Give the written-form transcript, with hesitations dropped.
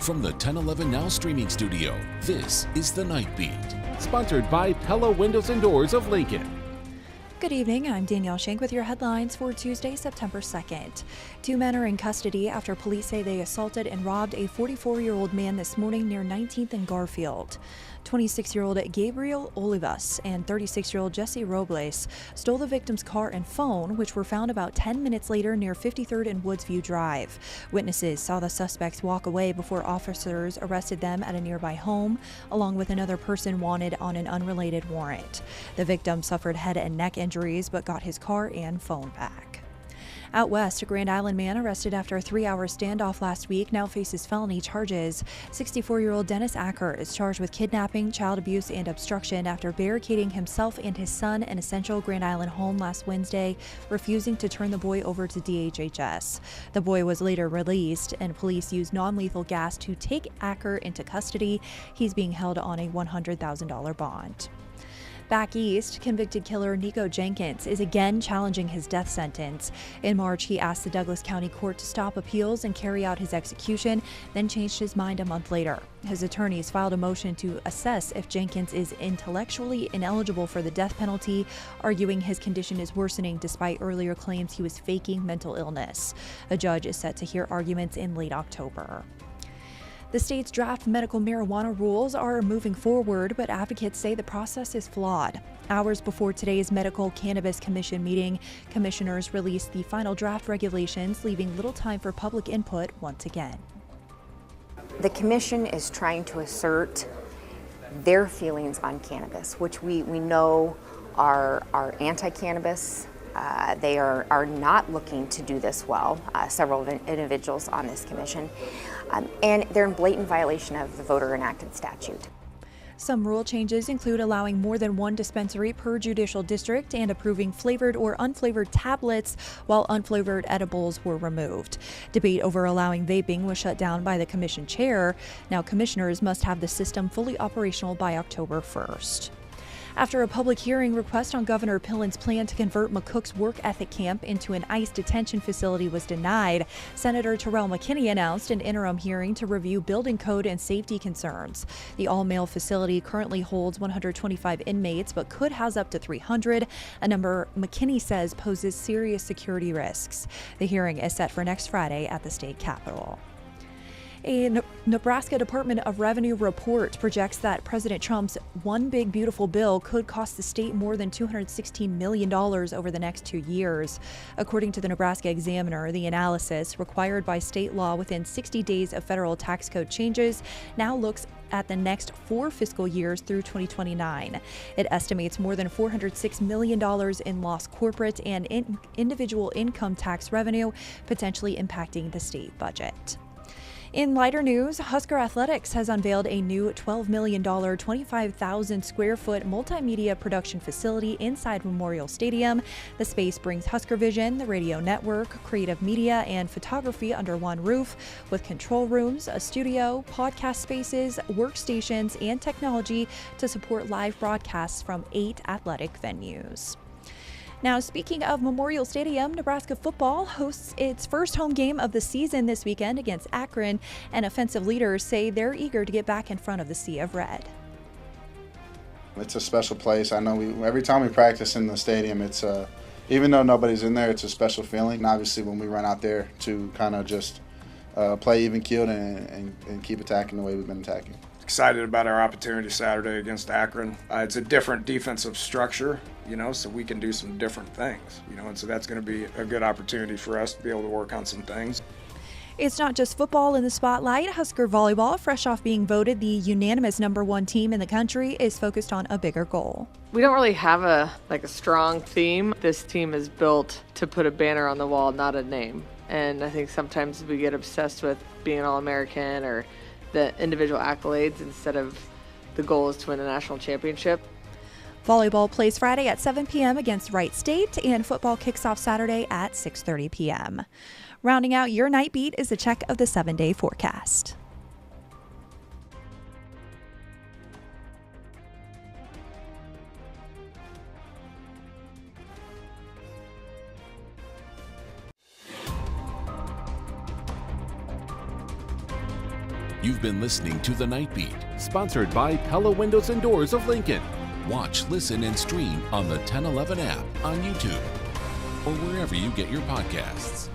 From the 1011 Now streaming studio, this is The Night Beat. Sponsored by Pella Windows and Doors of Lincoln. Good evening, I'm Danielle Shenk with your headlines for Tuesday, September 2nd. Two men are in custody after police say they assaulted and robbed a 44-year-old man this morning near 19th and Garfield. 26-year-old Gabriel Olivas and 36-year-old Jesse Robles stole the victim's car and phone, which were found about 10 minutes later near 53rd and Woodsview Drive. Witnesses saw the suspects walk away before officers arrested them at a nearby home, along with another person wanted on an unrelated warrant. The victim suffered head and neck injuries but got his car and phone back. Out west, a Grand Island man arrested after a 3-hour standoff last week now faces felony charges. 64-year-old Dennis Acker is charged with kidnapping, child abuse, and obstruction after barricading himself and his son in a central Grand Island home last Wednesday, refusing to turn the boy over to DHHS. The boy was later released, and police used non-lethal gas to take Acker into custody. He's being held on a $100,000 bond. Back east, convicted killer Nico Jenkins is again challenging his death sentence. In March, he asked the Douglas County Court to stop appeals and carry out his execution, then changed his mind a month later. His attorneys filed a motion to assess if Jenkins is intellectually ineligible for the death penalty, arguing his condition is worsening despite earlier claims he was faking mental illness. A judge is set to hear arguments in late October. The state's draft medical marijuana rules are moving forward, but advocates say the process is flawed. Hours before today's Medical Cannabis Commission meeting, commissioners released the final draft regulations, leaving little time for public input once again. The commission is trying to assert their feelings on cannabis, which we know are anti-cannabis. They are not looking to do this well, several individuals on this commission, and they're in blatant violation of the voter-enacted statute. Some rule changes include allowing more than one dispensary per judicial district and approving flavored or unflavored tablets, while unflavored edibles were removed. Debate over allowing vaping was shut down by the commission chair. Now commissioners must have the system fully operational by October 1st. After a public hearing, request on Governor Pillen's plan to convert McCook's work ethic camp into an ICE detention facility was denied, Senator Terrell McKinney announced an interim hearing to review building code and safety concerns. The all-male facility currently holds 125 inmates but could house up to 300, a number McKinney says poses serious security risks. The hearing is set for next Friday at the state capitol. A Nebraska Department of Revenue report projects that President Trump's One Big Beautiful Bill could cost the state more than $216 million over the next 2 years. According to the Nebraska Examiner, the analysis, required by state law within 60 days of federal tax code changes, now looks at the next 4 fiscal years through 2029. It estimates more than $406 million in lost corporate and individual income tax revenue, potentially impacting the state budget. In lighter news, Husker Athletics has unveiled a new $12 million, 25,000 square foot multimedia production facility inside Memorial Stadium. The space brings Husker Vision, the radio network, creative media, and photography under one roof, with control rooms, a studio, podcast spaces, workstations, and technology to support live broadcasts from 8 athletic venues. Now, speaking of Memorial Stadium, Nebraska football hosts its first home game of the season this weekend against Akron, and offensive leaders say they're eager to get back in front of the Sea of Red. It's a special place. I know every time we practice in the stadium, it's even though nobody's in there, it's a special feeling. And obviously, when we run out there to kind of just play even keeled and keep attacking the way we've been attacking. Excited about our opportunity Saturday against Akron. It's a different defensive structure, so we can do some different things, and so that's going to be a good opportunity for us to be able to work on some things. It's not just football in the spotlight. Husker volleyball, fresh off being voted the unanimous #1 team in the country, is focused on a bigger goal. We don't really have a strong theme. This team is built to put a banner on the wall, not a name. And I think sometimes we get obsessed with being an All-American or the individual accolades instead of the goal is to win a national championship. Volleyball plays Friday at 7 p.m. against Wright State, and football kicks off Saturday at 6:30 p.m. Rounding out your night beat is a check of the 7-day forecast. You've been listening to The Night Beat. Sponsored by Pella Windows and Doors of Lincoln. Watch, listen, and stream on the 1011 app on YouTube or wherever you get your podcasts.